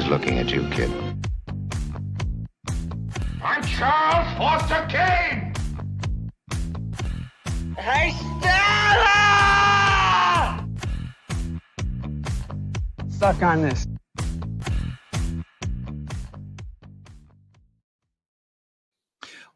is looking at you, kid. I'm Charles Foster Kane! Hey, Stella! Stuck on this.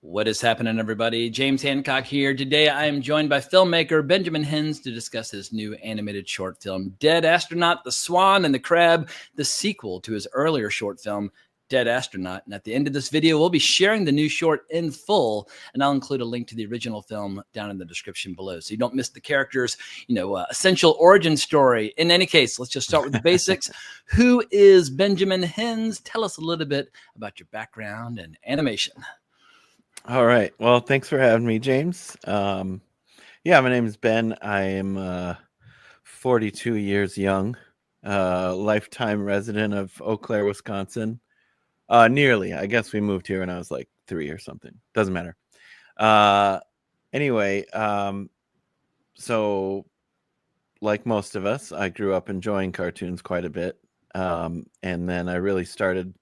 What is happening, everybody? James Hancock here. Today, I am joined by filmmaker Benjamin Hinz to discuss his new animated short film, Dead Astronaut, the Swan and the Crab, the sequel to his earlier short film, Dead Astronaut. And at the end of this video, we'll be sharing the new short in full, and I'll include a link to the original film down in the description below, so you don't miss the character's, essential origin story. In any case, let's just start with the basics. Who is Benjamin Hinz? Tell us a little bit about your background and animation. All right. Well, thanks for having me, James. My name is Ben. I am 42 years young, lifetime resident of Eau Claire, Wisconsin. Nearly. I guess we moved here when I was like 3 or something. Doesn't matter. So like most of us, I grew up enjoying cartoons quite a bit. And then I really started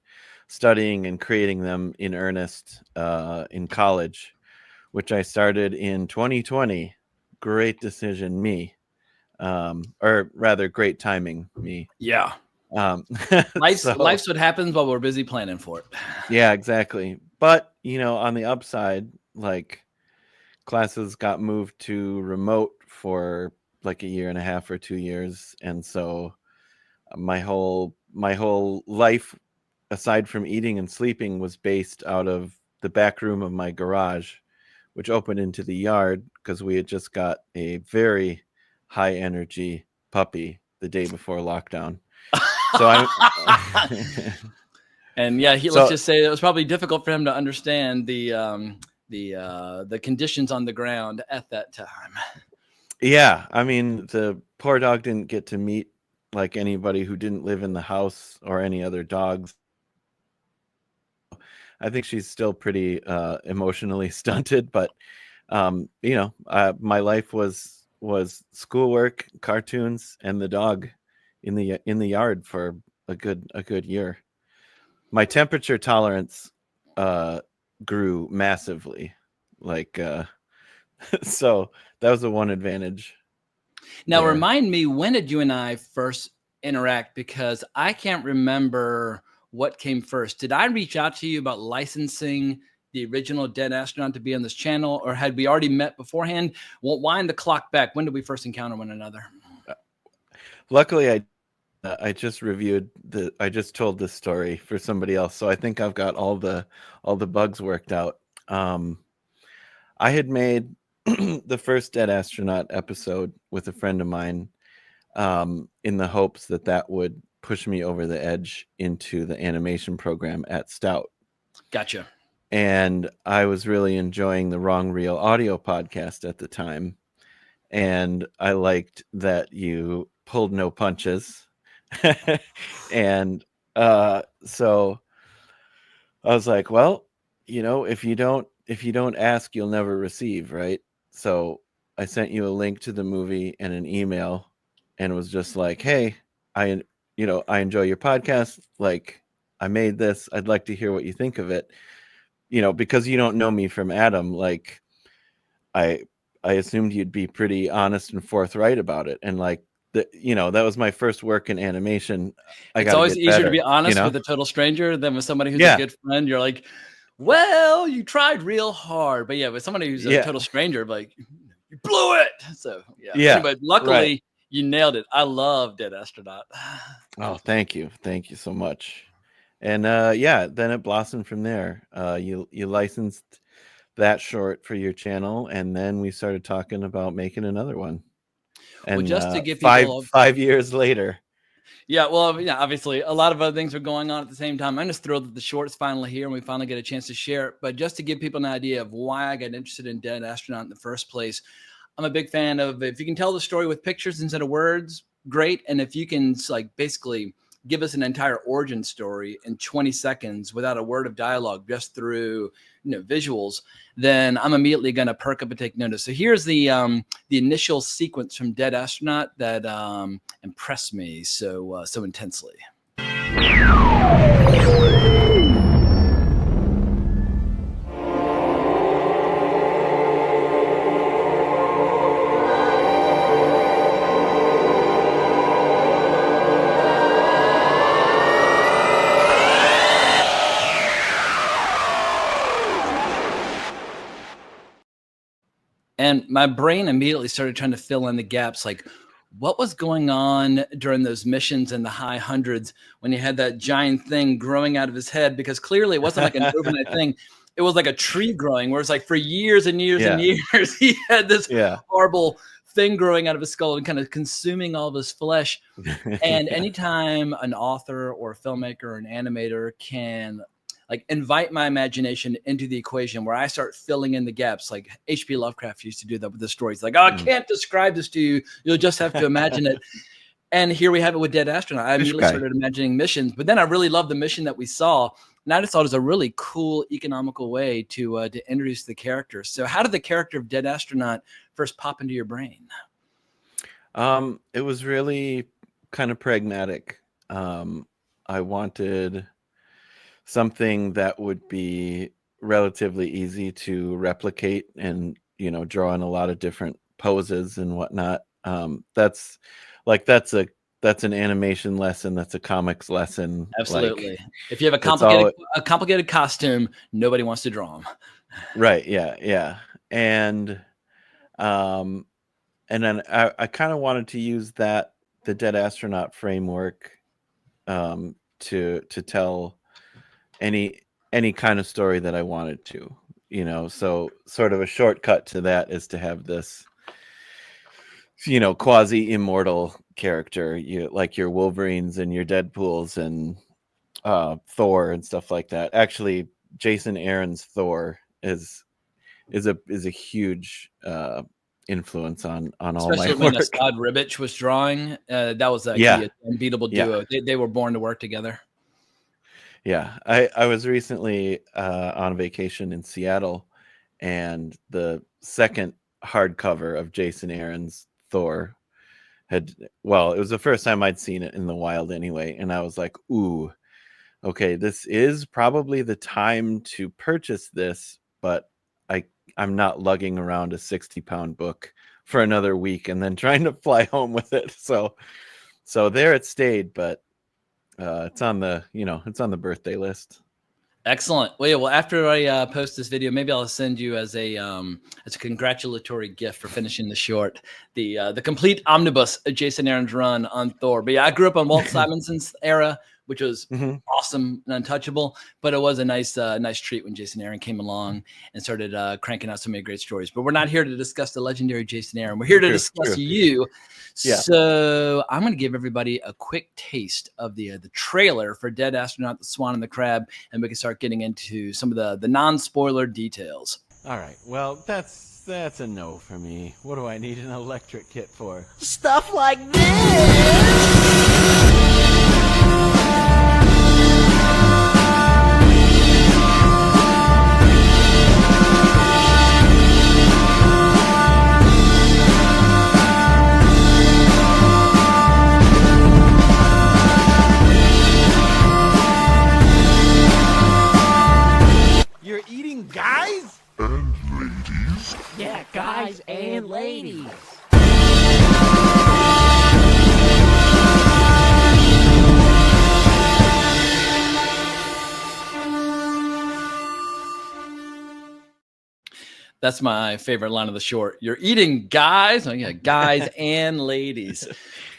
studying and creating them in earnest in college, which I started in 2020. Great decision, me. Or rather, great timing, me. Yeah. Life's what happens while we're busy planning for it. Yeah, exactly. But, on the upside, like, classes got moved to remote for like a year and a half or 2 years. And so my whole life, aside from eating and sleeping, was based out of the back room of my garage, which opened into the yard because we had just got a very high energy puppy the day before lockdown. So let's just say it was probably difficult for him to understand the conditions on the ground at that time. Yeah, I mean, the poor dog didn't get to meet like anybody who didn't live in the house or any other dogs. I think she's still pretty emotionally stunted, but my life was schoolwork, cartoons, and the dog in the yard for a good year. My temperature tolerance grew massively, so that was the one advantage. Now, remind me, when did you and I first interact? Because I can't remember what came first. Did I reach out to you about licensing the original Dead Astronaut to be on this channel, or had we already met beforehand? Well, wind the clock back. When did we first encounter one another? Luckily, I just I just told this story for somebody else, so I think I've got all the bugs worked out. I had made the first Dead Astronaut episode with a friend of mine in the hopes that would push me over the edge into the animation program at Stout. Gotcha. And I was really enjoying the Wrong Reel audio podcast at the time. And I liked that you pulled no punches. And so I was like, well, if you don't ask, you'll never receive, right? So I sent you a link to the movie and an email and was just like, hey, I enjoy your podcast. Like, I made this. I'd like to hear what you think of it. Because you don't know me from Adam, like I assumed you'd be pretty honest and forthright about it. And like, that was my first work in animation. It's always easier to be honest with a total stranger than with somebody who's a good friend. You're like, well, you tried real hard. But yeah, with somebody who's a total stranger, like, you blew it. So yeah. But luckily, you nailed it. I love Dead Astronaut. Oh, thank you. Thank you so much. And then it blossomed from there. You licensed that short for your channel, and then we started talking about making another one. And just to give people 5 years later. Yeah, well, obviously a lot of other things are going on at the same time. I'm just thrilled that the short's finally here and we finally get a chance to share it. But just to give people an idea of why I got interested in Dead Astronaut in the first place, I'm a big fan of, if you can tell the story with pictures instead of words, great. And if you can basically give us an entire origin story in 20 seconds without a word of dialogue, just through visuals, then I'm immediately going to perk up and take notice. So here's the initial sequence from Dead Astronaut that impressed me so intensely. And my brain immediately started trying to fill in the gaps, like what was going on during those missions in the high hundreds when he had that giant thing growing out of his head, because clearly it wasn't like an overnight thing. It was like a tree growing, where it's like for years and years and years, he had this horrible thing growing out of his skull and kind of consuming all of his flesh. And anytime an author or a filmmaker or an animator can like invite my imagination into the equation, where I start filling in the gaps, like H.P. Lovecraft used to do that with the stories. Like, oh, I can't describe this to you. You'll just have to imagine it. And here we have it with Dead Astronaut. I immediately started imagining missions, but then I really loved the mission that we saw. And I just thought it was a really cool, economical way to introduce the character. So how did the character of Dead Astronaut first pop into your brain? It was really kind of pragmatic. I wanted something that would be relatively easy to replicate and, you know, draw in a lot of different poses and whatnot. That's an animation lesson. That's a comics lesson. Absolutely. Like, if you have a complicated costume, nobody wants to draw them. Right. Yeah. And then I kind of wanted to use the Dead Astronaut framework to tell any kind of story that I wanted to, you know. So sort of a shortcut to that is to have this, you know, quasi immortal character, like your Wolverines and your Deadpools and Thor and stuff like that. Actually, Jason Aaron's Thor is a huge influence on all especially my work. When Scott Ribbich was drawing, that was an unbeatable duo. They were born to work together. Yeah, I was recently on vacation in Seattle, and the second hardcover of Jason Aaron's Thor it was the first time I'd seen it in the wild anyway, and I was like, ooh, okay, this is probably the time to purchase this, but I'm not lugging around a 60-pound book for another week and then trying to fly home with it. So there it stayed, but it's on the birthday list. Excellent. Well, after I post this video, maybe I'll send you as a congratulatory gift for finishing the short, the complete omnibus of Jason Aaron's run on Thor. But yeah, I grew up on Walt Simonson's era, which was awesome and untouchable. But it was a nice treat when Jason Aaron came along and started cranking out so many great stories. But we're not here to discuss the legendary Jason Aaron. We're here to discuss you. Yeah. So I'm going to give everybody a quick taste of the trailer for Dead Astronaut, the Swan and the Crab, and we can start getting into some of the non-spoiler details. All right. Well, that's a no for me. What do I need an electric kit for? Stuff like this! You're eating guys? And ladies? Yeah, guys and ladies. That's my favorite line of the short. You're eating guys? Oh, yeah, guys and ladies.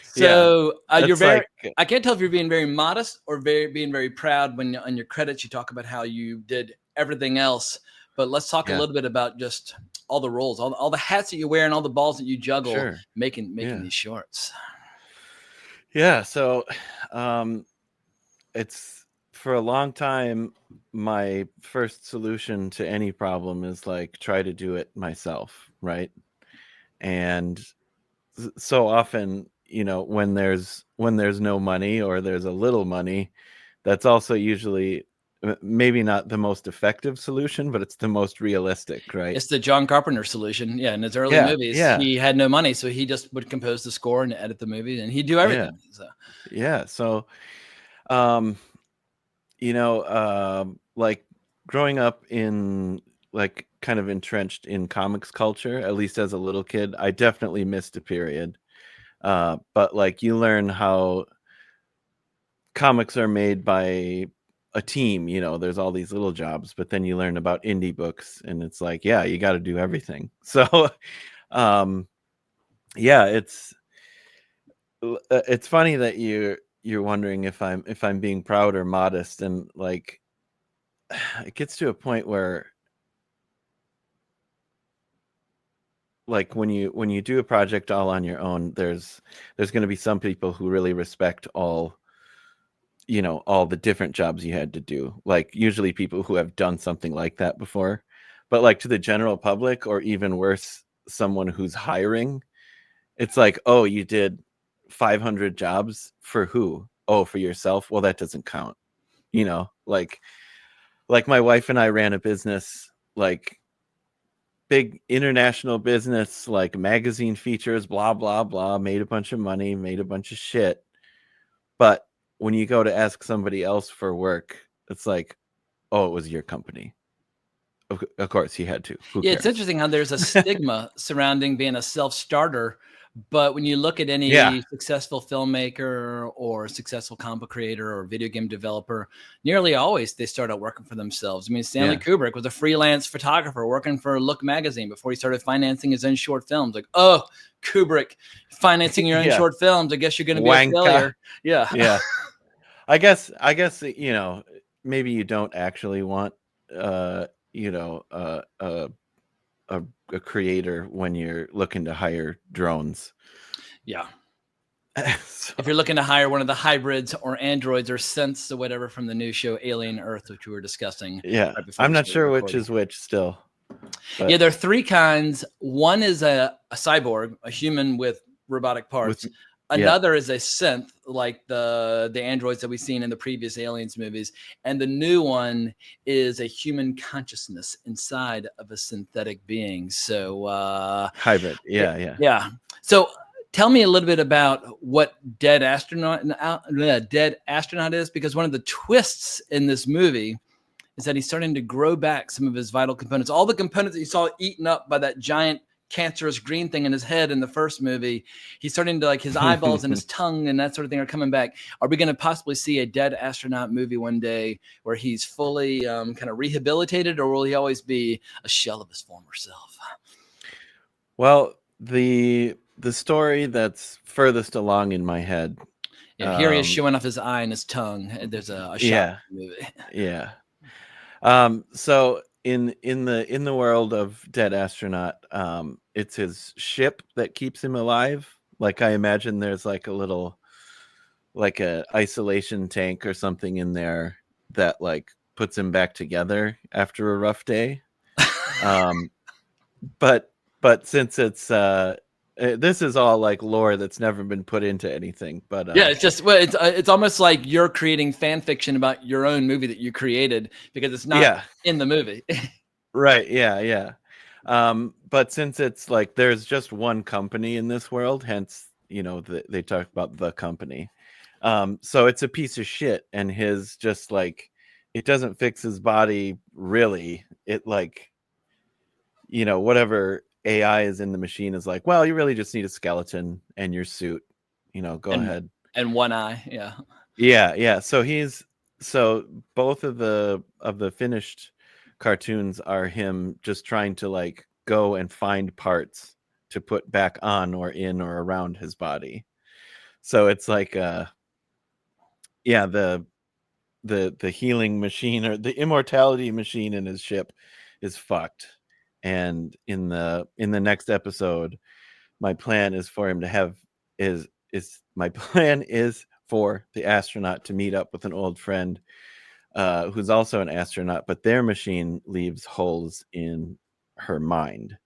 So you're very, I can't tell if you're being very modest or being very proud when on your credits you talk about how you did everything else. But let's talk a little bit about just all the roles, all the hats that you wear and all the balls that you juggle making these shorts. Yeah. So it's for a long time, my first solution to any problem is like try to do it myself. Right. And so often, you know, when there's no money or there's a little money, that's also usually maybe not the most effective solution, but it's the most realistic, right? It's the John Carpenter solution. Yeah, in his early movies, he had no money, so he just would compose the score and edit the movie, and he'd do everything. So, you know, like growing up in like kind of entrenched in comics culture, at least as a little kid, I definitely missed a period. But like you learn how comics are made by a team, there's all these little jobs, but then you learn about indie books, and it's like, yeah, you got to do everything. So yeah, it's funny that you're wondering if I'm being proud or modest, and like it gets to a point where, like, when you do a project all on your own, there's going to be some people who really respect all the different jobs you had to do, like usually people who have done something like that before. But like to the general public, or even worse, someone who's hiring, it's like, oh, you did 500 jobs for who? Oh, for yourself? Well, that doesn't count. Like my wife and I ran a business, like big international business, like magazine features, blah, blah, blah, made a bunch of money, made a bunch of shit. But when you go to ask somebody else for work, it's like, oh, it was your company. Of course, he had to. Who Yeah, cares? it's interesting how there's a stigma surrounding being a self-starter, but when you look at any Yeah. successful filmmaker or successful comic book creator or video game developer, nearly always they start out working for themselves. I mean, Stanley Yeah. Kubrick was a freelance photographer working for Look magazine before he started financing his own short films. Like, oh, Kubrick, financing your own Yeah. short films, I guess you're going to be Wanka. a failure. Yeah. Yeah. I guess maybe you don't actually want a creator when you're looking to hire drones. Yeah. So, If you're looking to hire one of the hybrids or androids or synths or whatever from the new show Alien Earth, which we were discussing. yeah, Right before I'm we not started sure which recording. is which still. But Yeah, there are three kinds. One is a cyborg, a human with robotic parts. Another is a synth, like the androids that we've seen in the previous Aliens movies. And the new one is a human consciousness inside of a synthetic being. So hybrid. Yeah. yeah. So tell me a little bit about what Dead Astronaut is, because one of the twists in this movie is that he's starting to grow back some of his vital components. All the components that you saw eaten up by that giant cancerous green thing in his head in the first movie, he's starting to, like, his eyeballs and his tongue and that sort of thing are coming back. Are we going to possibly see a Dead Astronaut movie one day where he's fully kind of rehabilitated, or will he always be a shell of his former self? Well, the story that's furthest along in my head. Yeah, here he is showing off his eye and his tongue. There's a shot Yeah. in the movie. Yeah. So in the world of Dead Astronaut, it's his ship that keeps him alive. Like, I imagine there's like a little, like a isolation tank or something in there that like puts him back together after a rough day. But since it's this is all like lore that's never been put into anything. But yeah, it's just, well, it's almost like you're creating fan fiction about your own movie that you created, because it's not in the movie. Right. Yeah. But since it's like there's just one company in this world, hence they talk about the company. So it's a piece of shit, and his just like, it doesn't fix his body really. It like, whatever AI is in the machine is like, well, you really just need a skeleton and your suit, go ahead. And one eye. Yeah. Yeah. So both of the finished cartoons are him just trying to like go and find parts to put back on or in or around his body. So it's like the healing machine, or the immortality machine in his ship, is fucked. And in the next episode, my plan is for him to have for the astronaut to meet up with an old friend who's also an astronaut, but their machine leaves holes in her mind.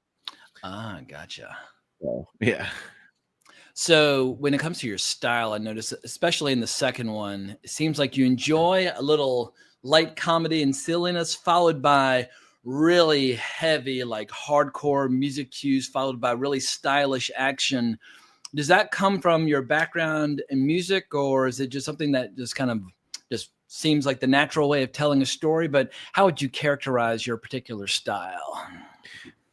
Ah, gotcha. So, yeah. So when it comes to your style, I noticed, especially in the second one, it seems like you enjoy a little light comedy and silliness, followed by really heavy, like hardcore music cues, followed by really stylish action. Does that come from your background in music, or is it just something that just kind of just seems like the natural way of telling a story? But how would you characterize your particular style?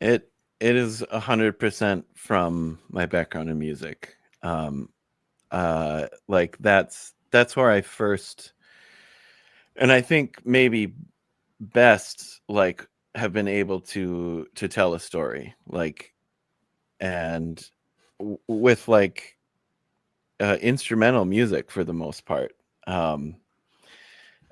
It is 100% from my background in music. Like that's where I first And I think maybe best like have been able to tell a story like and with like instrumental music for the most part.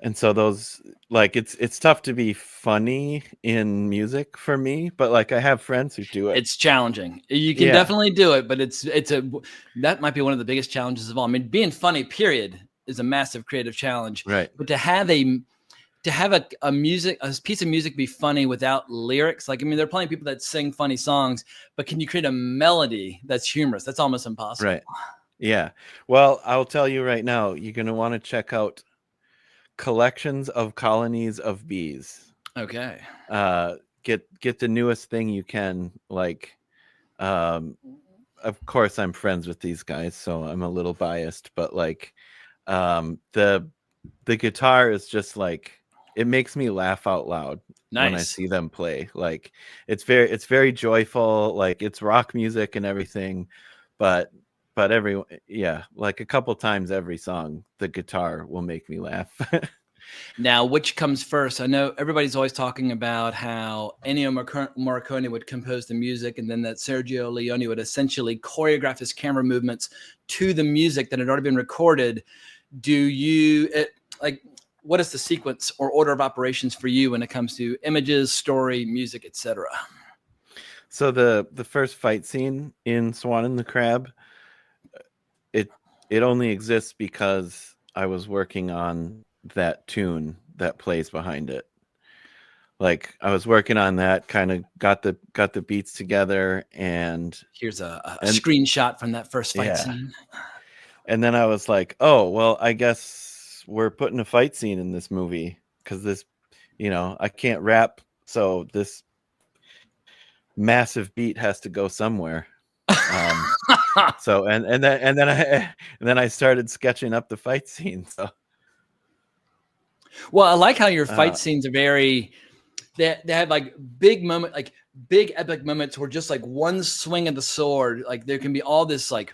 And so those like it's tough to be funny in music for me, but like I have friends who do it. It's challenging. You can Yeah. definitely do it, but that might be one of the biggest challenges of all. I mean, being funny, period, is a massive creative challenge. Right. But to have a piece of music be funny without lyrics, like I mean, there are plenty of people that sing funny songs, but can you create a melody that's humorous? That's almost impossible. Right. Yeah. Well, I'll tell you right now, you're going to want to check out Collections of Colonies of Bees. Okay. Get the newest thing you can. Like, of course, I'm friends with these guys, so I'm a little biased. But like, the guitar is just like it makes me laugh out loud when I see them play. Like, it's very joyful. Like, it's rock music and everything, but like a couple times every song, the guitar will make me laugh. Now, which comes first? I know everybody's always talking about how Ennio Morricone would compose the music and then that Sergio Leone would essentially choreograph his camera movements to the music that had already been recorded. What is the sequence or order of operations for you when it comes to images, story, music, etc.? So the first fight scene in Swan and the Crab, it only exists because I was working on that tune that plays behind it. Like I was working on that, kind of got the beats together, and here's a screenshot from that first fight scene. And then I was like, oh well, I guess we're putting a fight scene in this movie because this, I can't rap, so this massive beat has to go somewhere. So and then I started sketching up the fight scene. So, well, I like how your fight scenes are very. They have like big moment, like big epic moments where just like one swing of the sword, like there can be all this like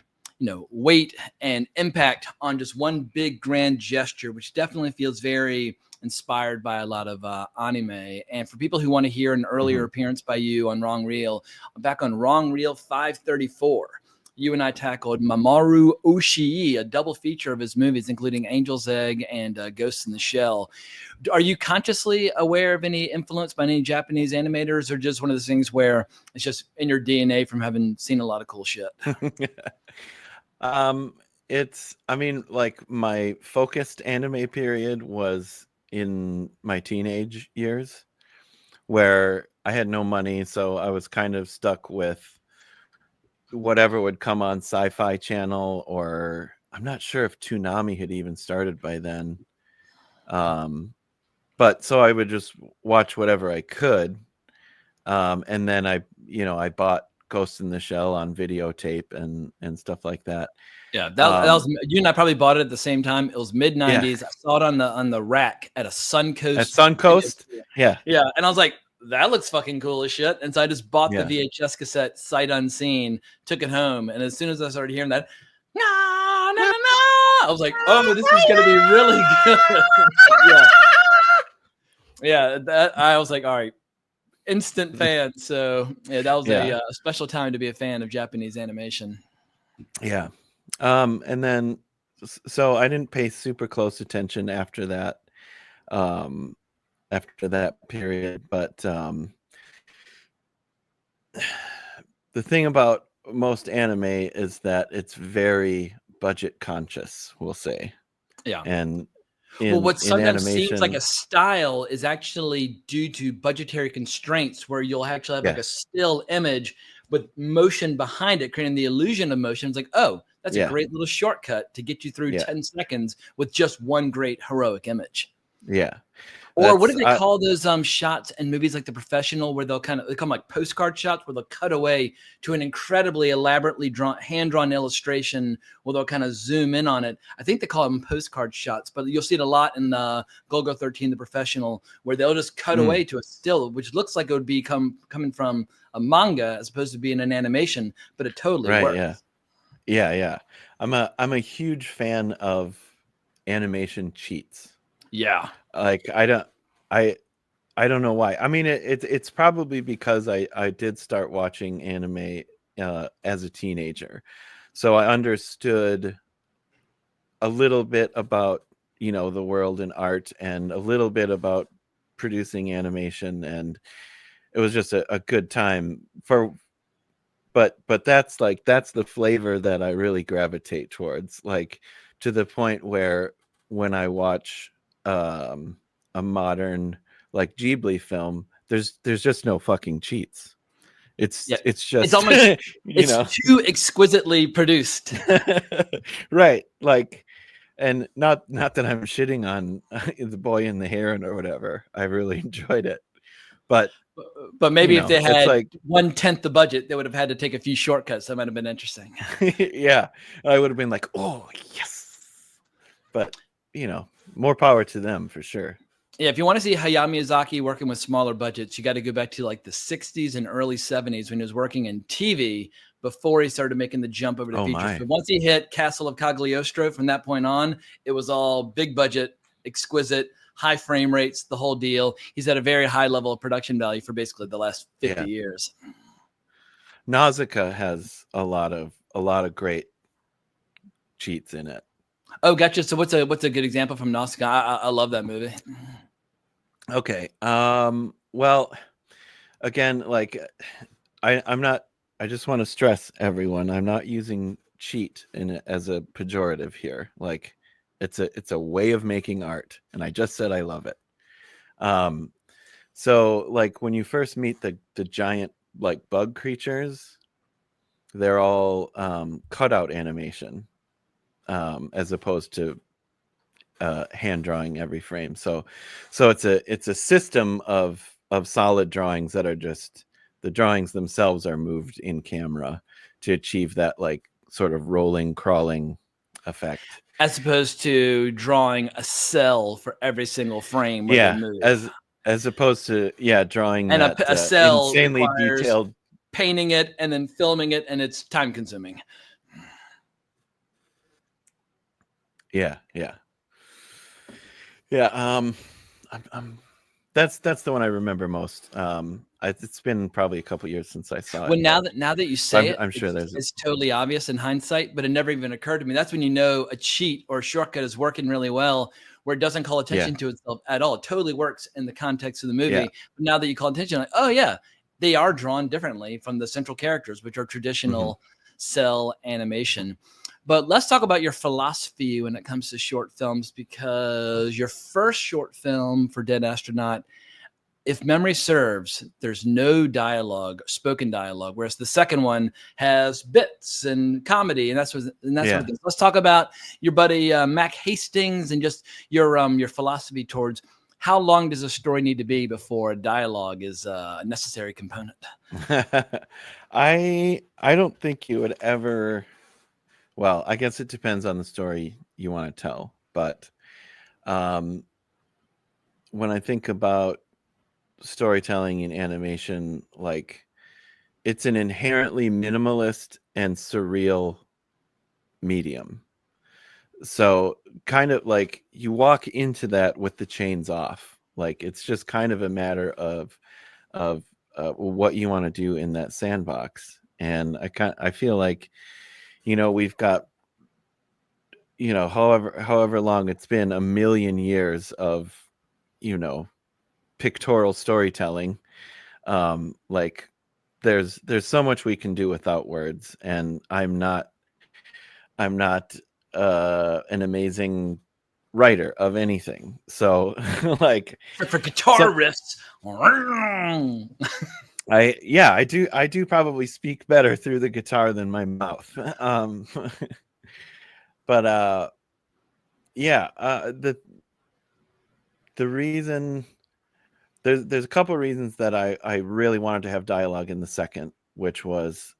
weight and impact on just one big grand gesture, which definitely feels very inspired by a lot of anime. And for people who want to hear an earlier appearance by you on Wrong Reel, back on Wrong Reel 534, you and I tackled Mamoru Oshii, a double feature of his movies, including Angel's Egg and Ghost in the Shell. Are you consciously aware of any influence by any Japanese animators, or just one of those things where it's just in your DNA from having seen a lot of cool shit? Like my focused anime period was in my teenage years where I had no money. So I was kind of stuck with whatever would come on Sci-Fi Channel, or I'm not sure if Toonami had even started by then. But so I would just watch whatever I could. And then I bought Ghost in the Shell on videotape and stuff like that. Yeah, that was you and I probably bought it at the same time. It was mid-90s. I saw it on the rack at a Suncoast. At Suncoast? Yeah. Yeah, and I was like, that looks fucking cool as shit. And so I just bought the VHS cassette sight unseen, took it home, and as soon as I started hearing that, no, I was like, oh, this is gonna be really good. That I was like, all right, instant fan. So that was a special time to be a fan of Japanese animation. Yeah. And then so I didn't pay super close attention after that period, but the thing about most anime is that it's very budget conscious, we'll say. Yeah. And what sometimes seems like a style is actually due to budgetary constraints, where you'll actually have like a still image with motion behind it, creating the illusion of motion. It's like, oh, that's a great little shortcut to get you through 10 seconds with just one great heroic image. Yeah. Or what do they call those shots in movies like The Professional, where they call them like postcard shots, where they'll cut away to an incredibly elaborately hand-drawn illustration where they'll kind of zoom in on it. I think they call them postcard shots, but you'll see it a lot in Golgo 13, The Professional, where they'll just cut away to a still, which looks like it would be coming from a manga as opposed to being an animation, but it totally works. Yeah. I'm a huge fan of animation cheats. Yeah. Like I don't know why. I mean, it's probably because I did start watching anime as a teenager, so I understood a little bit about the world and art, and a little bit about producing animation, and it was just a good time for. But that's the flavor that I really gravitate towards, like to the point where when I watch a modern like Ghibli film, there's just no fucking cheats. Yeah. It's It's just almost you it's know too exquisitely produced. right, like, and not that I'm shitting on The Boy and the Heron or whatever. I really enjoyed it, but But maybe if they it's had like 1/10 the budget, they would have had to take a few shortcuts. That might have been interesting. yeah, I would have been like, oh yes, but more power to them for sure. Yeah, if you want to see Hayao Miyazaki working with smaller budgets, you got to go back to like the 60s and early 70s when he was working in TV before he started making the jump over to Oh features. my. But once he hit Castle of Cagliostro, from that point on, it was all big budget, exquisite, high frame rates, the whole deal. He's at a very high level of production value for basically the last 50 years. Nausicaa has a lot of great cheats in it. Oh, gotcha. So what's a good example from Nausicaa? I love that movie. Okay. Well, again, like I'm not. I just want to stress everyone. I'm not using cheat in it as a pejorative here. Like, it's a way of making art, and I just said I love it. So like when you first meet the giant like bug creatures, they're all cutout animation, as opposed to hand drawing every frame. So it's a system of solid drawings that are just the drawings themselves are moved in camera to achieve that like sort of rolling, crawling effect. As opposed to drawing a cell for every single frame where they Yeah, move. as opposed to drawing And that a cell insanely requires detailed. painting it and then filming it, and it's time consuming. Yeah. I'm that's the one I remember most. It's been probably a couple years since I saw Well, it. now that you say I'm sure there's it's totally obvious in hindsight, but it never even occurred to me. That's when you know a cheat or a shortcut is working really well, where it doesn't call attention to itself at all. It totally works in the context of the movie. Yeah. But now that you call attention, like, oh yeah, they are drawn differently from the central characters, which are traditional cell animation. But let's talk about your philosophy when it comes to short films, because your first short film for Dead Astronaut, if memory serves, there's no dialogue, spoken dialogue, whereas the second one has bits and comedy, and that's sort of thing. Let's talk about your buddy Mac Hastings and just your philosophy towards how long does a story need to be before a dialogue is a necessary component. I don't think you would ever. Well, I guess it depends on the story you want to tell, but when I think about storytelling in animation, like it's an inherently minimalist and surreal medium. So kind of like you walk into that with the chains off. Like it's just kind of a matter of what you want to do in that sandbox. And I feel like we've got however long it's been, a million years of pictorial storytelling. Like there's so much we can do without words, and I'm not an amazing writer of anything, so like For guitar riffs. I do probably speak better through the guitar than my mouth. But the reason there's a couple of reasons that I really wanted to have dialogue in the second, which was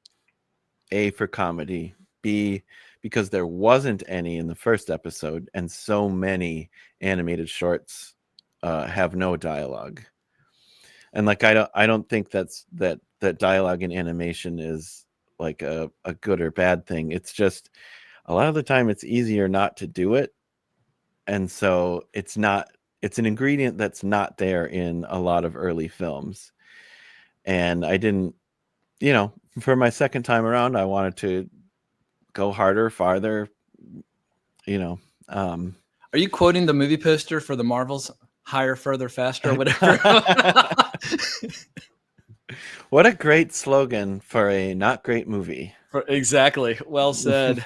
A, for comedy, B, because there wasn't any in the first episode, and so many animated shorts have no dialogue. And like I don't think that dialogue in animation is like a good or bad thing. It's just a lot of the time it's easier not to do it, and so it's not it's an ingredient that's not there in a lot of early films. And I didn't, for my second time around, I wanted to go harder, farther, um, Are you quoting the movie poster for the Marvels? Higher, further, faster, or whatever. What a great slogan for a not great movie. Exactly. Well said.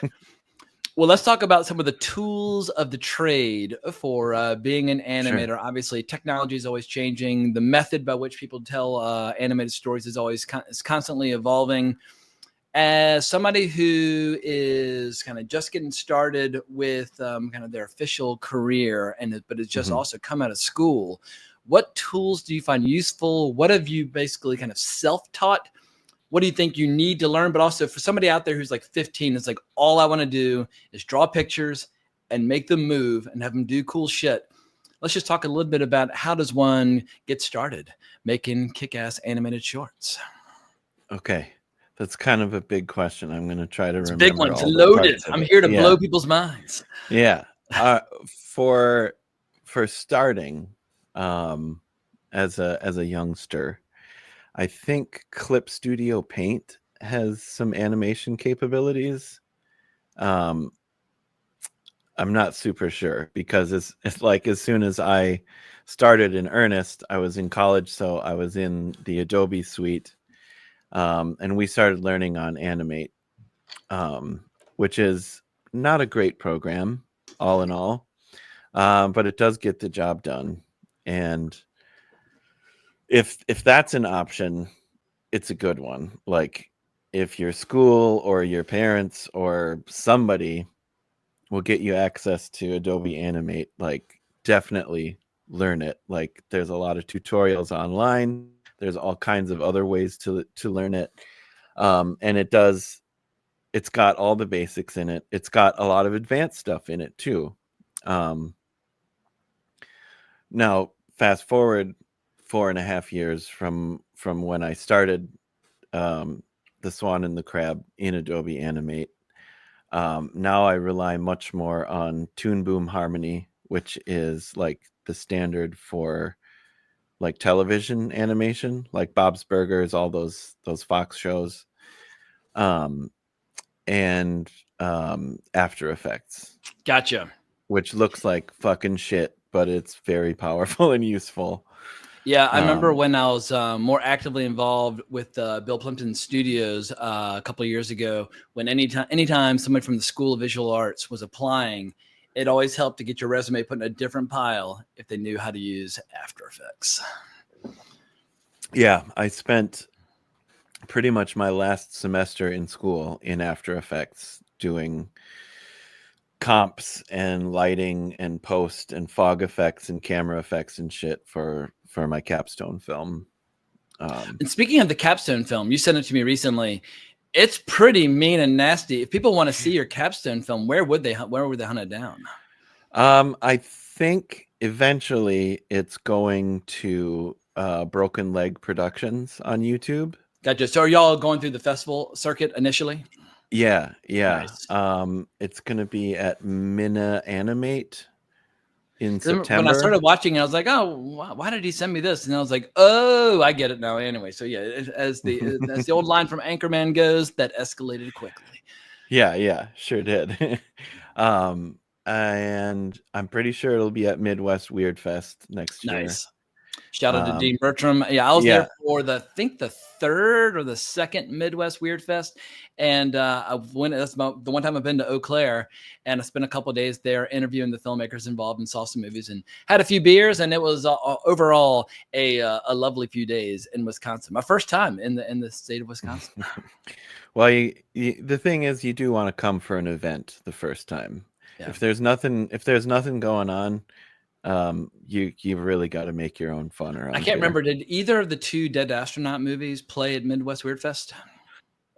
Well, let's talk about some of the tools of the trade for being an animator. Sure. Obviously, technology is always changing. The method by which people tell animated stories is always is constantly evolving. As somebody who is kind of just getting started with kind of their official career, but it's just also come out of school, what tools do you find useful? What have you basically kind of self-taught? What do you think you need to learn? But also for somebody out there who's like 15, it's like, all I want to do is draw pictures and make them move and have them do cool shit. Let's just talk a little bit about how does one get started making kick-ass animated shorts? Okay. That's kind of a big question. I'm going to try to remember. Big one. It's all the loaded. parts of I'm it. here to blow people's minds. Yeah. For starting, as a youngster, I think Clip Studio Paint has some animation capabilities. I'm not super sure because it's like as soon as I started in earnest, I was in college, so I was in the Adobe suite, and we started learning on Animate, which is not a great program, all in all, but it does get the job done. And if that's an option, it's a good one. Like if your school or your parents or somebody will get you access to Adobe Animate, like definitely learn it. Like there's a lot of tutorials online. There's all kinds of other ways to learn it. And it's got all the basics in it. It's got a lot of advanced stuff in it too. Now fast forward 4.5 years from when I started the Swan and the Crab in Adobe Animate. Now I rely much more on Toon Boom Harmony, which is like the standard for like television animation, like Bob's Burgers, all those Fox shows, and After Effects. Gotcha. Which looks like fucking shit, but it's very powerful and useful. Yeah, I remember when I was more actively involved with Bill Plimpton Studios a couple of years ago, when anytime somebody from the School of Visual Arts was applying, it always helped to get your resume put in a different pile if they knew how to use After Effects. Yeah, I spent pretty much my last semester in school in After Effects doing comps and lighting and post and fog effects and camera effects and shit for my capstone film. And speaking of the capstone film, you sent it to me recently. It's pretty mean and nasty. If people want to see your capstone film, where would they hunt it down? I think eventually it's going to Broken Leg Productions on YouTube. Gotcha. So are y'all going through the festival circuit initially? Yeah. Nice. It's gonna be at Minna Animate in September. When I started watching it, I was like, "Oh, why did he send me this?" And I was like, "Oh, I get it now." Anyway, so yeah, as the old line from Anchorman goes, that escalated quickly. Yeah, sure did. And I'm pretty sure it'll be at Midwest Weird Fest next year. Nice. Shout out to Dean Bertram. Yeah, I was there for the third or the second Midwest Weird Fest, and I went. That's about the one time I've been to Eau Claire, and I spent a couple of days there interviewing the filmmakers involved and saw some movies and had a few beers, and it was overall a lovely few days in Wisconsin. My first time in the state of Wisconsin. Well, the thing is, you do want to come for an event the first time. Yeah. If there's nothing going on, you really got to make your own fun around. I can't remember. Did either of the two Dead Astronaut movies play at Midwest Weird Fest?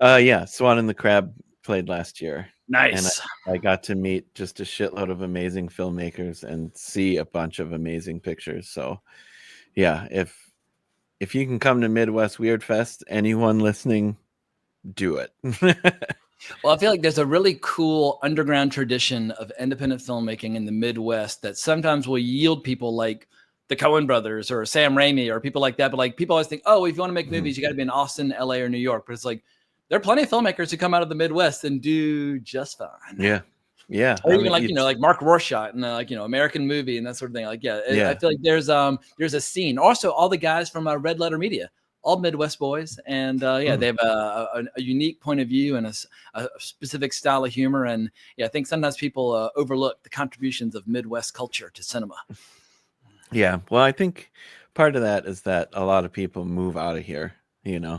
Yeah, Swan and the Crab played last year. Nice. And I got to meet just a shitload of amazing filmmakers and see a bunch of amazing pictures. So, yeah, if you can come to Midwest Weird Fest, anyone listening, do it. Well, I feel like there's a really cool underground tradition of independent filmmaking in the Midwest that sometimes will yield people like the Coen brothers or Sam Raimi or people like that. But like people always think, oh, if you want to make movies, you got to be in Austin, LA, or New York. But it's like there are plenty of filmmakers who come out of the Midwest and do just fine. Yeah. Yeah. Or I even mean, like, like Mark Rorschach and like, American Movie and that sort of thing. Like, I yeah. feel like there's a scene. Also, all the guys from Red Letter Media, all Midwest boys, and they have a unique point of view and a specific style of humor. And I think sometimes people overlook the contributions of Midwest culture to cinema. Yeah. Well, I think part of that is that a lot of people move out of here, Yeah.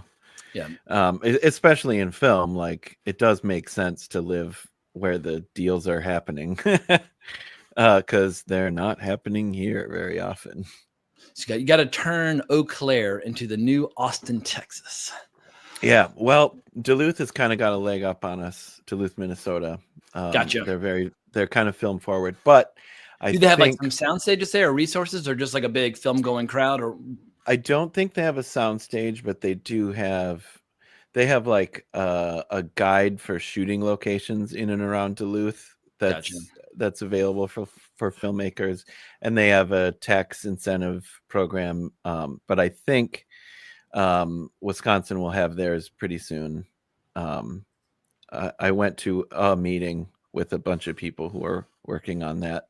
Especially in film, like it does make sense to live where the deals are happening because they're not happening here very often. So you got to turn Eau Claire into the new Austin, Texas. Yeah, well, Duluth has kind of got a leg up on us. Duluth, Minnesota. Gotcha. They're kind of film forward, but do they have like some sound stages there or resources or just like a big film going crowd? Or I don't think they have a sound stage, but they do have. They have like a guide for shooting locations in and around Duluth that's available for filmmakers, and they have a tax incentive program. But I think Wisconsin will have theirs pretty soon. I went to a meeting with a bunch of people who are working on that.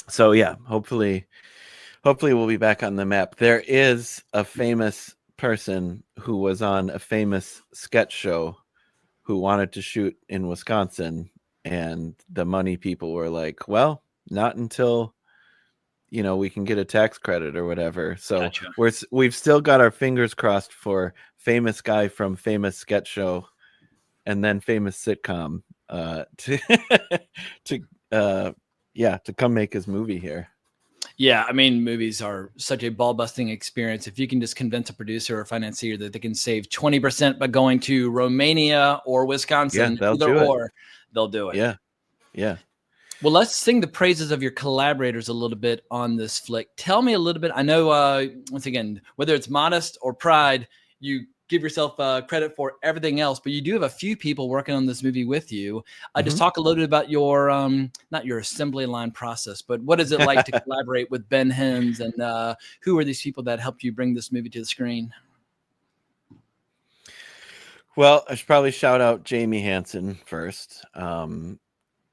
So yeah, hopefully we'll be back on the map. There is a famous person who was on a famous sketch show who wanted to shoot in Wisconsin, and the money people were like, well, not until we can get a tax credit or whatever. So Gotcha. we've still got our fingers crossed for famous guy from famous sketch show and then famous sitcom to come make his movie here. Yeah, I mean, movies are such a ball-busting experience. If you can just convince a producer or financier that they can save 20% by going to Romania or Wisconsin, they'll do it. Yeah, yeah. Well, let's sing the praises of your collaborators a little bit on this flick. Tell me a little bit. I know, once again, whether it's Modest or Pride, you give yourself credit for everything else, but you do have a few people working on this movie with you. Just talk a little bit about your, not your assembly line process, but what is it like to collaborate with Ben Hinz, and who are these people that helped you bring this movie to the screen? Well, I should probably shout out Jamie Hansen first.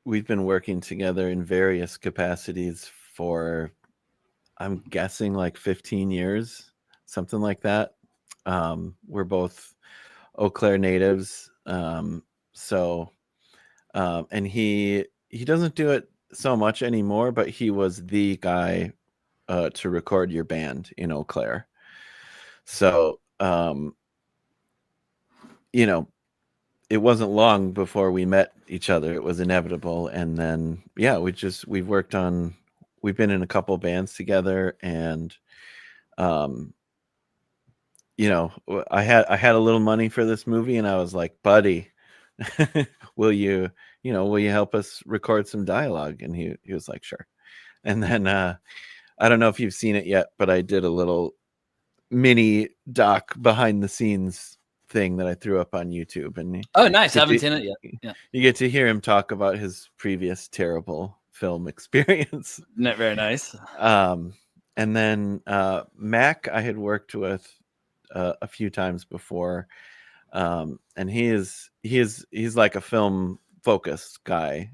We've been working together in various capacities for, I'm guessing, like 15 years, something like that. We're both Eau Claire natives. And he doesn't do it so much anymore, but he was the guy to record your band in Eau Claire. So, it wasn't long before we met each other. It was inevitable. And then, we've been in a couple bands together, and, I had a little money for this movie, and I was like, buddy, will you help us record some dialogue? And he was like, sure. And then, I don't know if you've seen it yet, but I did a little mini doc behind the scenes thing that I threw up on YouTube. And oh, nice. I haven't seen it yet. Yeah. You get to hear him talk about his previous terrible film experience. Not very nice. And then Mac, I had worked with a few times before, and he's like a film focused guy.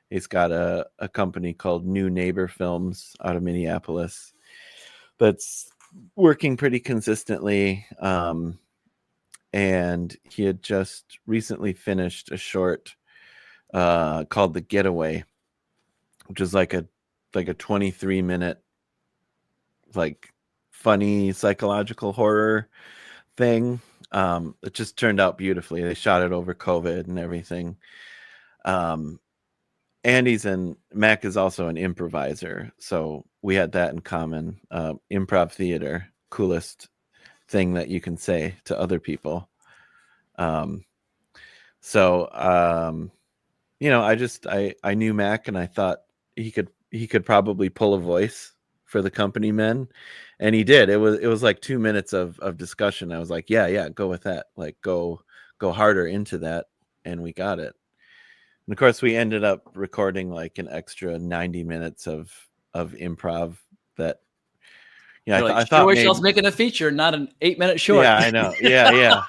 He's got a company called New Neighbor Films out of Minneapolis that's working pretty consistently. And he had just recently finished a short called The Getaway, which is like a 23-minute like funny psychological horror thing. It just turned out beautifully. They shot it over COVID and everything. Mac is also an improviser, so we had that in common. Improv theater, coolest thing that you can say to other people. I knew Mac, and I thought he could probably pull a voice for the company men, and he did. It was like 2 minutes of discussion. I was like, yeah, go with that. Like, go go harder into that, and we got it. And of course, we ended up recording like an extra 90 minutes of improv that, You're like, I sure thought wish I maybe, was making a feature, not an 8-minute short. yeah, I know, yeah.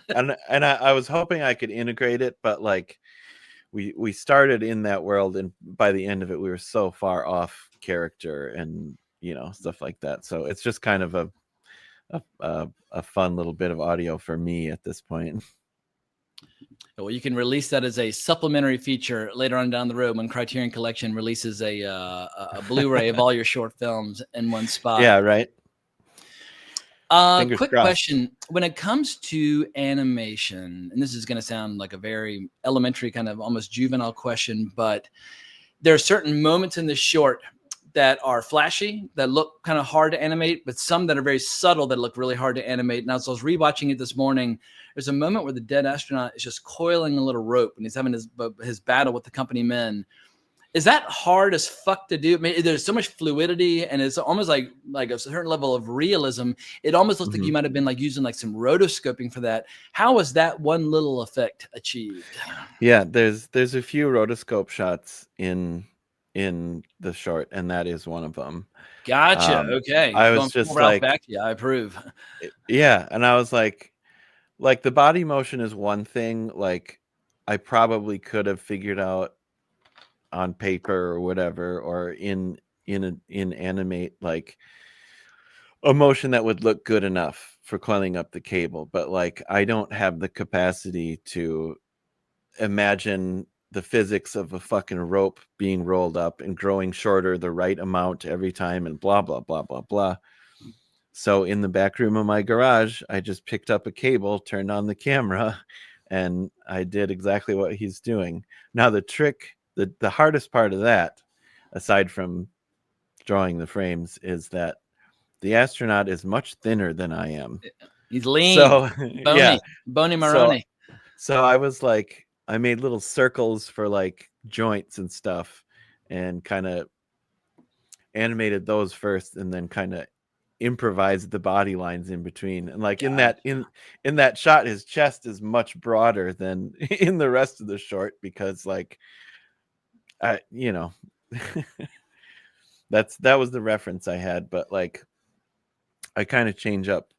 And I was hoping I could integrate it, but like we started in that world, and by the end of it, we were so far off character and stuff like that. So it's just kind of a fun little bit of audio for me at this point. Well, you can release that as a supplementary feature later on down the road when Criterion Collection releases a Blu-ray of all your short films in one spot. Yeah, right. Fingers Quick crossed. question. When it comes to animation, and this is going to sound like a very elementary kind of almost juvenile question, but there are certain moments in the short that are flashy, that look kind of hard to animate, but some that are very subtle that look really hard to animate. Now, so I was rewatching it this morning. There's a moment where the dead astronaut is just coiling a little rope and he's having his battle with the company men. Is that hard as fuck to do? I mean, there's so much fluidity, and it's almost like a certain level of realism. It almost looks like you might have been like using like some rotoscoping for that. How was that one little effect achieved? Yeah, there's a few rotoscope shots in the short, and that is one of them. Gotcha. Okay. I was Going just full Ralph like, back to you. I approve. yeah, and I was like the body motion is one thing. Like, I probably could have figured out on paper or whatever, or in animate, like a motion that would look good enough for coiling up the cable. But like, I don't have the capacity to imagine the physics of a fucking rope being rolled up and growing shorter the right amount every time and blah blah blah blah blah. So in the back room of my garage, I just picked up a cable, turned on the camera, and I did exactly what he's doing. Now the trick, the hardest part of that, aside from drawing the frames, is that the astronaut is much thinner than I am. He's lean, So bony, yeah, bony Maroni. So I was like, I made little circles for like joints and stuff, and kind of animated those first, and then kind of improvised the body lines in between. And like in that shot, his chest is much broader than in the rest of the short, because like that was the reference I had. But like, I kind of change up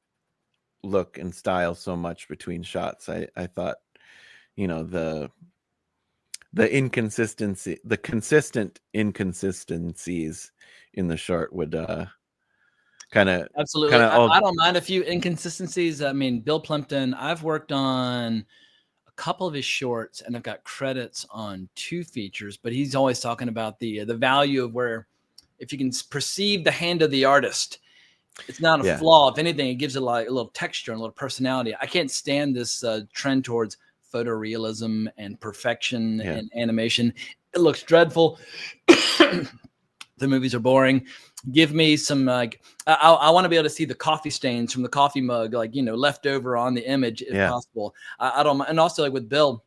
look and style so much between shots. I thought, the inconsistency, the consistent inconsistencies in the short would Absolutely. I don't mind a few inconsistencies. I mean, Bill Plimpton, I've worked on a couple of his shorts and I've got credits on 2 features, but he's always talking about the value of where, if you can perceive the hand of the artist, it's not a flaw. If anything, it gives it like a little texture and a little personality. I can't stand this trend towards photorealism and perfection in animation. It looks dreadful. The movies are boring. Give me some like, I want to be able to see the coffee stains from the coffee mug, like, left over on the image if possible. I don't mind. And also like with Bill,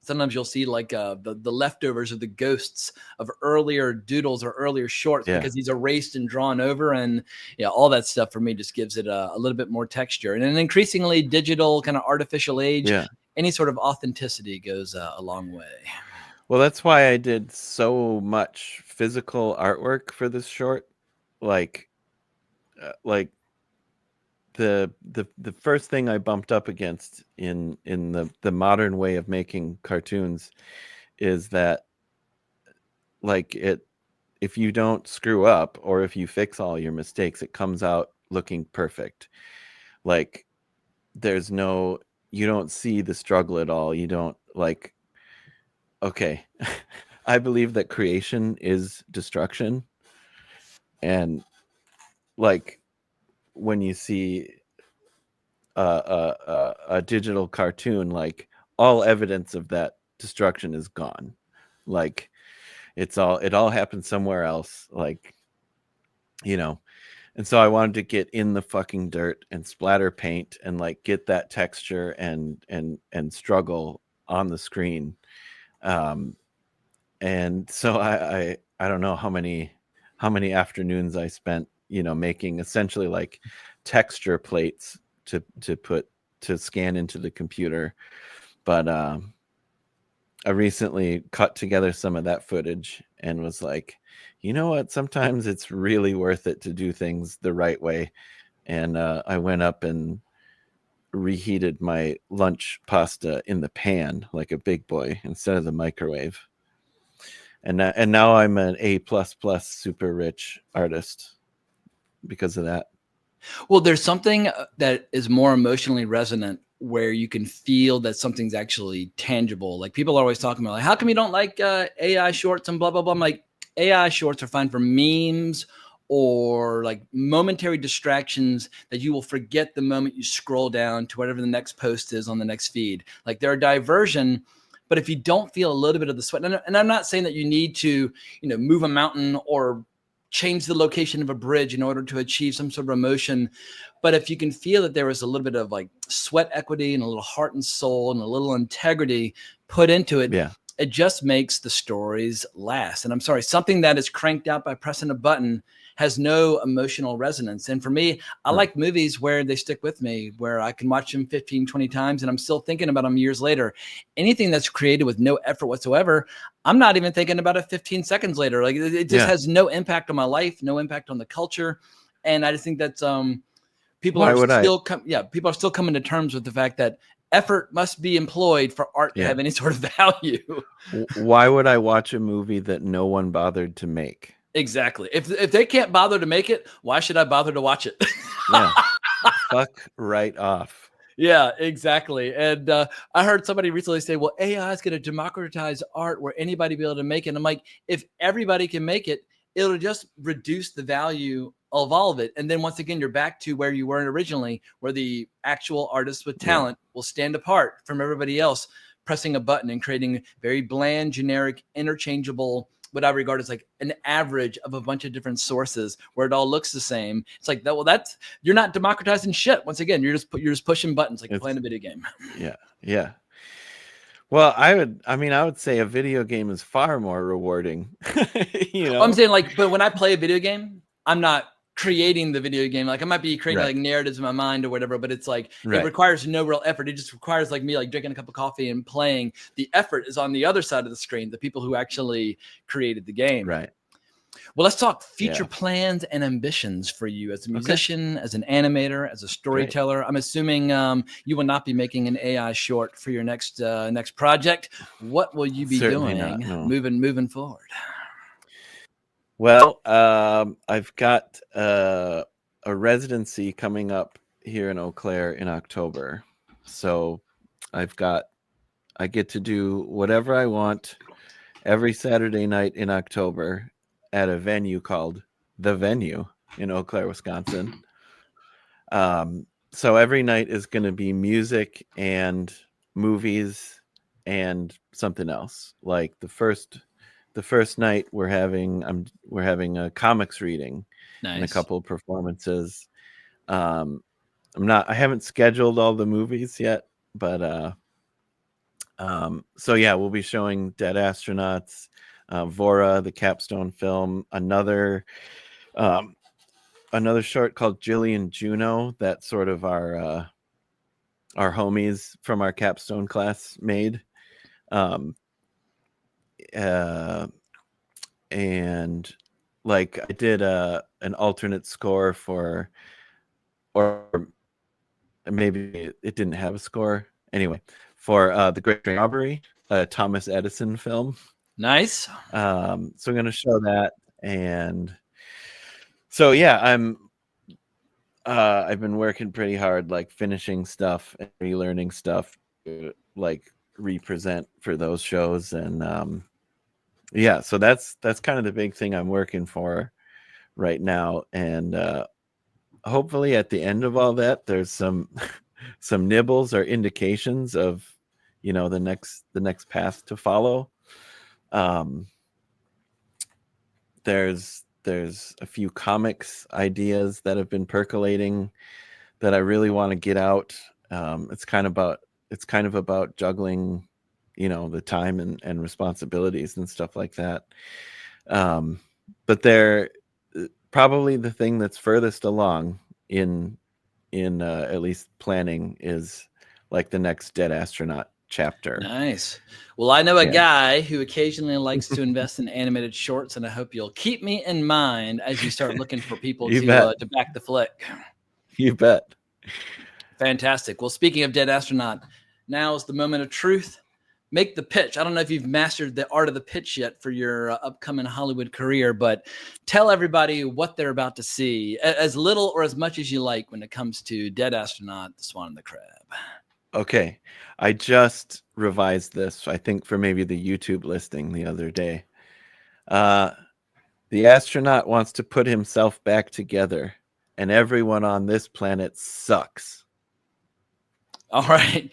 sometimes you'll see like the leftovers of the ghosts of earlier doodles or earlier shorts because he's erased and drawn over, and all that stuff for me just gives it a little bit more texture. And in an increasingly digital kind of artificial age, any sort of authenticity goes a long way. Well, that's why I did so much physical artwork for this short. Like the first thing I bumped up against in the modern way of making cartoons is that, like, if you don't screw up or if you fix all your mistakes, it comes out looking perfect. Like, you don't see the struggle at all. You don't like, okay, I believe that creation is destruction. And like, when you see a digital cartoon, like, all evidence of that destruction is gone. Like, it all happened somewhere else. Like, and so I wanted to get in the fucking dirt and splatter paint and like get that texture and struggle on the screen. And so I don't know how many afternoons I spent, making essentially like texture plates to put to scan into the computer. But I recently cut together some of that footage and was like, you know what? Sometimes it's really worth it to do things the right way. And I went up and reheated my lunch pasta in the pan like a big boy instead of the microwave. And now I'm an A++ super rich artist because of that. Well, there's something that is more emotionally resonant where you can feel that something's actually tangible. Like people are always talking about, like, how come you don't like AI shorts and blah, blah, blah. I'm like, AI shorts are fine for memes or like momentary distractions that you will forget the moment you scroll down to whatever the next post is on the next feed. Like they're a diversion. But if you don't feel a little bit of the sweat, and I'm not saying that you need to, move a mountain or change the location of a bridge in order to achieve some sort of emotion. But if you can feel that there was a little bit of like sweat equity and a little heart and soul and a little integrity put into it, Yeah. it just makes the stories last. And I'm sorry, something that is cranked out by pressing a button has no emotional resonance. And for me, I like movies where they stick with me, where I can watch them 15, 20 times and I'm still thinking about them years later. Anything that's created with no effort whatsoever, I'm not even thinking about it 15 seconds later. Like it just has no impact on my life, no impact on the culture. And I just think that's people are still coming to terms with the fact that effort must be employed for art to have any sort of value. Why would I watch a movie that no one bothered to make? Exactly. If they can't bother to make it, why should I bother to watch it? Yeah. Fuck right off. Yeah, exactly. And I heard somebody recently say, well, AI is going to democratize art where anybody be able to make it. And I'm like, if everybody can make it, it'll just reduce the value of all of it. And then once again, you're back to where you were originally, where the actual artist with talent will stand apart from everybody else, pressing a button and creating very bland, generic, interchangeable, what I regard as like an average of a bunch of different sources where it all looks the same. It's like that. Well, that's, you're not democratizing shit. Once again, you're just pushing buttons like playing a video game. Yeah. Well, I would say a video game is far more rewarding. I'm saying like, but when I play a video game, I'm not creating the video game. Like I might be creating like narratives in my mind or whatever, but it's like it requires no real effort. It just requires like me like drinking a cup of coffee and playing. The effort is on the other side of the screen, the people who actually created the game. Right. Well, let's talk future plans and ambitions for you as a musician, as an animator, as a storyteller. I'm assuming you will not be making an AI short for your next project. What will you be doing moving forward? Well, I've got a residency coming up here in Eau Claire in October. So I get to do whatever I want every Saturday night in October at a venue called The Venue in Eau Claire, Wisconsin. So every night is going to be music and movies and something else. Like the first night we're having a comics reading and a couple of performances. I haven't scheduled all the movies yet, but so yeah, we'll be showing Dead Astronauts, Vora, the capstone film, another short called Jillian Juno that sort of our homies from our capstone class made. And like I did an alternate score for, or maybe it didn't have a score anyway, for The Great Train Robbery, a Thomas Edison film. Nice. So I'm going to show that. And so, yeah, I've been working pretty hard, like finishing stuff and relearning stuff to like represent for those shows. And yeah, so that's kind of the big thing I'm working for right now. And hopefully at the end of all that, there's some nibbles or indications of, the next path to follow. There's a few comics ideas that have been percolating that I really want to get out. It's kind of about juggling, the time and responsibilities and stuff like that. But they're probably the thing that's furthest along in in at least planning is like the next Dead Astronaut chapter. Nice. Well, I know a Yeah. guy who occasionally likes to invest in animated shorts, and I hope you'll keep me in mind as you start looking for people You to bet. back the flick. You bet. Fantastic. Well, speaking of Dead Astronaut, now is the moment of truth. Make the pitch. I don't know if you've mastered the art of the pitch yet for your upcoming Hollywood career, but tell everybody what they're about to see, as little or as much as you like, when it comes to Dead Astronaut, The Swan and the Crab. Okay. I just revised this, I think, for maybe the YouTube listing the other day. The astronaut wants to put himself back together, and everyone on this planet sucks. All right.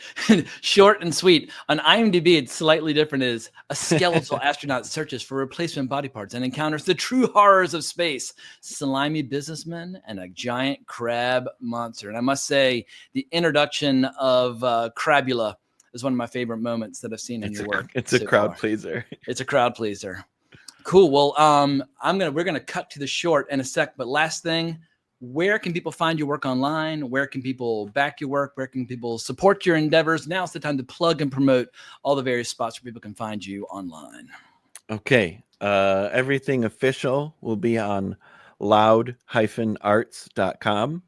Short and sweet. On IMDb, it's slightly different. Is a skeletal astronaut searches for replacement body parts and encounters the true horrors of space, slimy businessmen, and a giant crab monster. And I must say, the introduction of Crabula is one of my favorite moments that I've seen in your work. It's a so crowd far. pleaser. It's a crowd pleaser. Cool. Well, we're gonna cut to the short in a sec. But last thing, where can people find your work online? Where can people back your work? Where can people support your endeavors? Now's the time to plug and promote all the various spots where people can find you online. Okay. Everything official will be on loud-arts.com.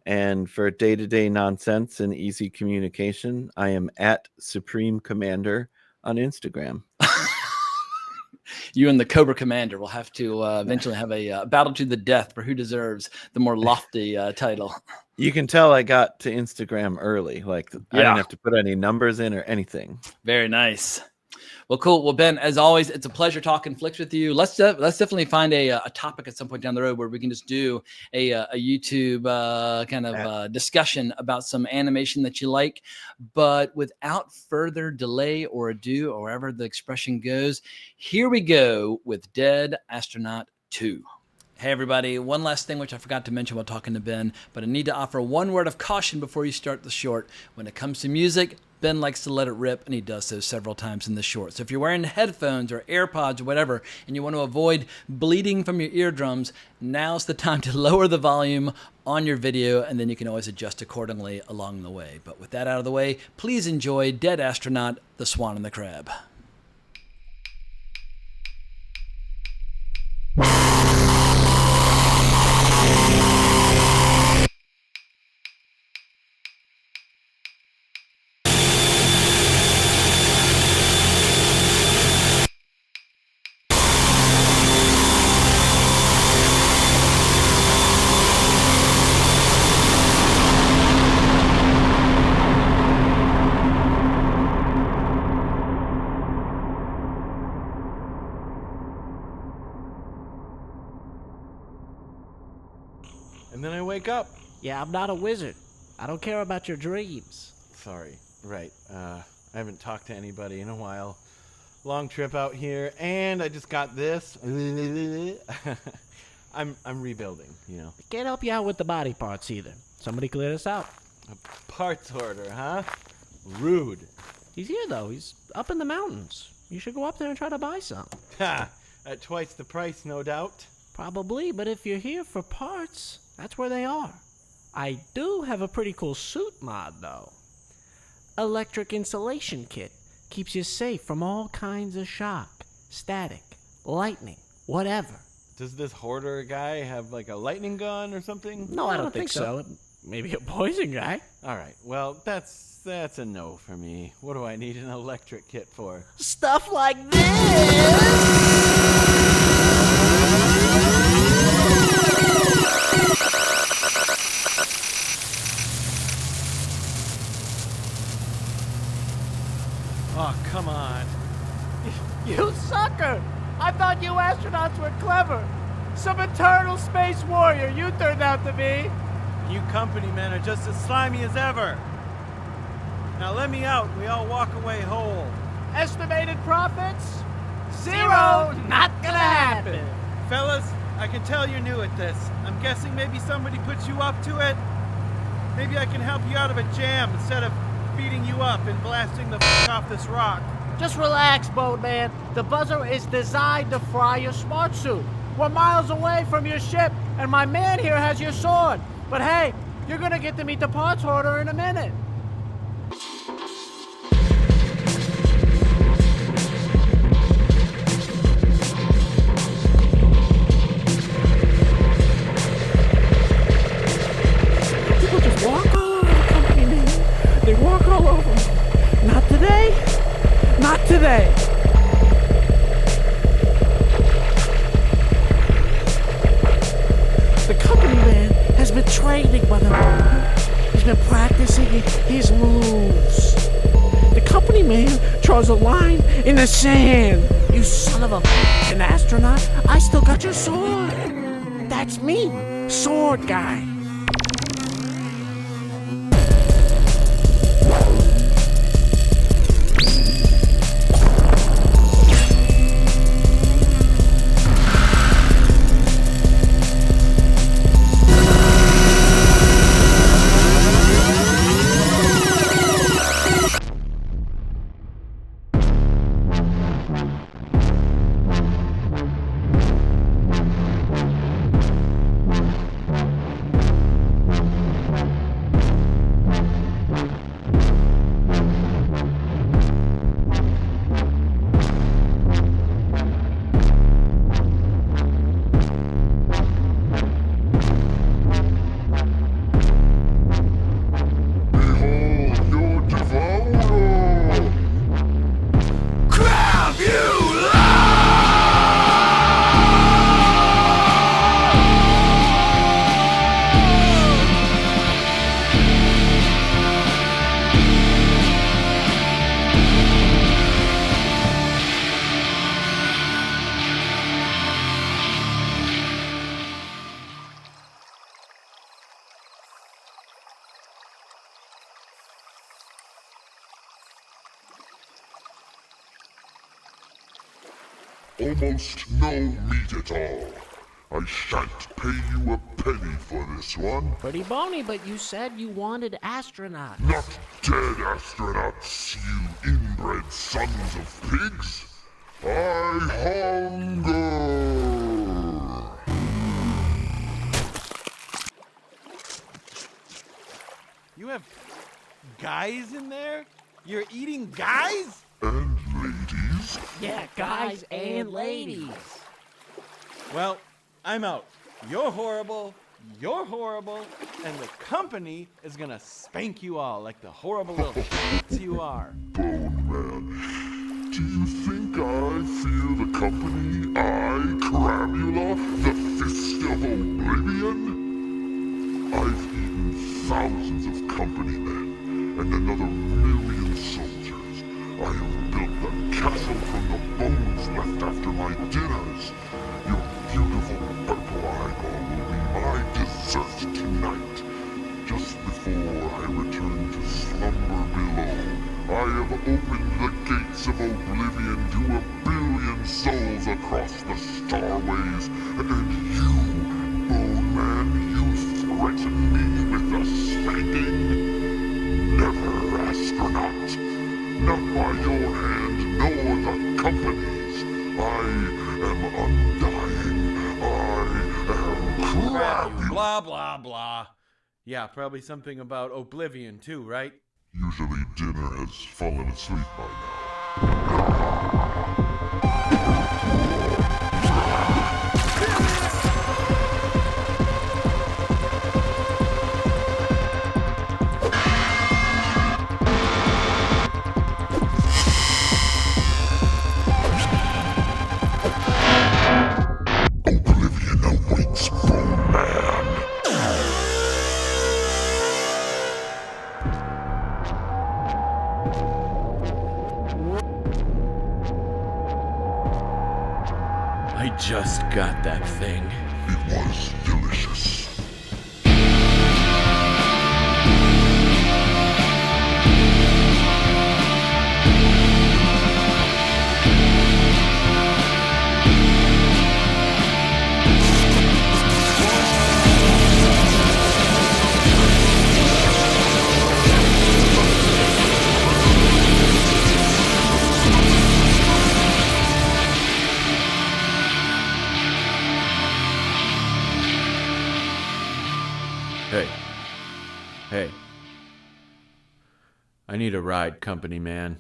And for day-to-day nonsense and easy communication, I am at Supreme Commander on Instagram. You and the Cobra Commander will have to eventually have a battle to the death for who deserves the more lofty title. You can tell I got to Instagram early. Like, I Yeah. didn't have to put any numbers in or anything. Very nice. Well, cool. Well, Ben, as always, it's a pleasure talking flicks with you. Let's definitely find a topic at some point down the road where we can just do a YouTube kind of discussion about some animation that you like. But without further delay or ado, or wherever the expression goes, here we go with Dead Astronaut 2. Hey, everybody. One last thing, which I forgot to mention while talking to Ben, but I need to offer one word of caution before you start the short. When it comes to music, Ben likes to let it rip, and he does so several times in the short. So if you're wearing headphones or AirPods or whatever, and you want to avoid bleeding from your eardrums, now's the time to lower the volume on your video, and then you can always adjust accordingly along the way. But with that out of the way, please enjoy Dead Astronaut, The Swan and the Crab. And then I wake up. Yeah, I'm not a wizard. I don't care about your dreams. Sorry. Right. I haven't talked to anybody in a while. Long trip out here, and I just got this. I'm rebuilding, you know. Can't help you out with the body parts either. Somebody clear this out. A parts order, huh? Rude. He's here, though. He's up in the mountains. You should go up there and try to buy some. Ha! At twice the price, no doubt. Probably, but if you're here for parts, that's where they are. I do have a pretty cool suit mod, though. Electric insulation kit. Keeps you safe from all kinds of shock, static, lightning, whatever. Does this hoarder guy have like a lightning gun or something? No, I don't think so. Maybe a poison guy. All right. Well, that's a no for me. What do I need an electric kit for? Stuff like this! Oh, come on. You sucker! I thought you astronauts were clever. Some eternal space warrior you turned out to be. You company men are just as slimy as ever. Now let me out and we all walk away whole. Estimated profits? Zero! Not gonna happen. Fellas, I can tell you're new at this. I'm guessing maybe somebody put you up to it. Maybe I can help you out of a jam instead of beating you up and blasting the off this rock. Just relax, Boatman. The buzzer is designed to fry your smart suit. We're miles away from your ship, and my man here has your sword. But hey, You're gonna get to meet the parts hoarder in a minute. People just walk all over the company, man. They walk all over me. Not today. Not today. The company man has been training, motherfucker. He's been practicing his moves. The company man draws a line in the sand. You son of a an astronaut, I still got your sword. That's me, sword guy. Almost no meat at all. I shan't pay you a penny for this one. Pretty bony, but you said you wanted astronauts. Not dead astronauts, you inbred sons of pigs. I hunger. You have guys in there? You're eating guys? And ladies. Yeah, guys and ladies. Well, I'm out. You're horrible, and the company is gonna spank you all like the horrible little shits you are. Bone Man, do you think I fear the company? I, Crabula, the Fist of Oblivion? I've eaten thousands of company men and another million soldiers. I have built the castle from the bones left after my dinners. Your beautiful purple eyeball will be my dessert tonight. Just before I return to slumber below, I have opened the gates of oblivion to a billion souls across the starways, and you, Bone Man, you threaten me with a spanking? Never, astronaut. Not by your hand, nor the company's. I am undying. I am crabby. Blah, blah, blah. Yeah, probably something about oblivion too, right? Usually dinner has fallen asleep by now. Oblivion awaits, Bone Man. I just got that thing. It was delicious. Hey, Hey. I need a ride, company man.